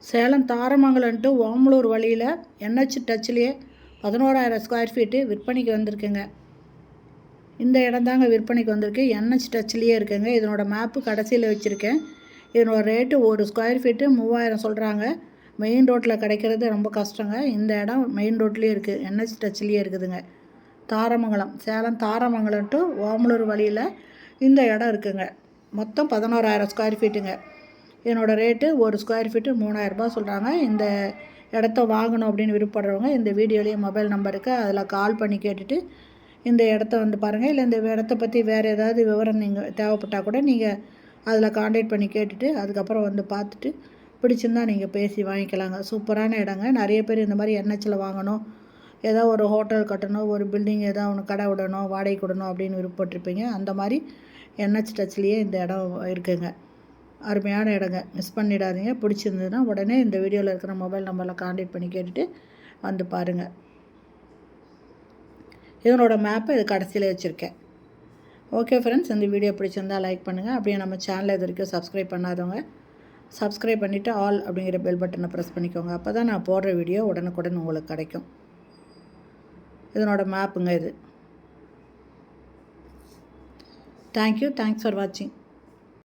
Salem Tharamangalam to Omalur வழியில் NH டச்லேயே 11,000 square feet விற்பனைக்கு வந்திருக்குங்க. இந்த இடம் தாங்க விற்பனைக்கு வந்திருக்கு. NH டச்லேயே இருக்குங்க. இதனோட மேப்பு கடைசியில் வச்சுருக்கேன். இதனோட ரேட்டு ஒரு ஸ்கொயர் ஃபீட்டு 3,000 சொல்கிறாங்க. மெயின் ரோட்டில் கிடைக்கிறது ரொம்ப கஷ்டங்க. இந்த இடம் மெயின் ரோட்லேயே இருக்குது. NH டச்லேயே இருக்குதுங்க. தாரமங்கலம், சேலம் தாரமங்கலம் டு ஓமலூர் வழியில் இந்த இடம் இருக்குங்க. மொத்தம் 11,000 ஸ்கொயர் ஃபீட்டுங்க. என்னோடய ரேட்டு ஒரு ஸ்கொயர் ஃபீட்டு 3,000 ரூபாய் சொல்கிறாங்க. இந்த இடத்த வாங்கணும் அப்படின்னு விருப்பப்படுறவங்க இந்த வீடியோலேயே மொபைல் நம்பருக்கு அதில் கால் பண்ணி கேட்டுட்டு இந்த இடத்த வந்து பாருங்கள். இல்லை இந்த இடத்த பற்றி வேறு ஏதாவது விவரம் நீங்கள் தேவைப்பட்டால் கூட நீங்கள் அதில் கான்டாக்ட் பண்ணி கேட்டுட்டு அதுக்கப்புறம் வந்து பார்த்துட்டு பிடிச்சிருந்தால் நீங்கள் பேசி வாங்கிக்கலாங்க. சூப்பரான இடங்க. நிறைய பேர் இந்த மாதிரி NHல வாங்கணும், ஏதோ ஒரு ஹோட்டல் கட்டணும், ஒரு பில்டிங் ஏதோ ஒன்று கடை விடணும், வாடகை விடணும் அப்படின்னு விருப்பப்பட்டிருப்பீங்க. அந்த மாதிரி NH டச்லேயே இந்த இடம் இருக்குங்க. அருமையான இடங்க. மிஸ் பண்ணிடாதீங்க. பிடிச்சிருந்ததுன்னா உடனே இந்த வீடியோவில் இருக்கிற மொபைல் நம்பரில் கான்டாக்ட் பண்ணி கேட்டுட்டு வந்து பாருங்கள். இதனோட மேப்பை இது கடைசியில் வச்சுருக்கேன். ஓகே ஃப்ரெண்ட்ஸ், இந்த வீடியோ பிடிச்சிருந்தால் லைக் பண்ணுங்கள். அப்படியே நம்ம சேனலை இது வரைக்கும் சப்ஸ்கிரைப் பண்ணாதவங்க சப்ஸ்கிரைப் பண்ணிவிட்டு ஆல் அப்படிங்கிற பெல் பட்டனை ப்ரெஸ் பண்ணிக்கோங்க. அப்போ தான் நான் போடுற வீடியோ உடனுக்குடன் உங்களுக்கு கிடைக்கும். இதனோட மேப்புங்க இது. தேங்க்யூ. தேங்க்ஸ் ஃபார் வாட்சிங்.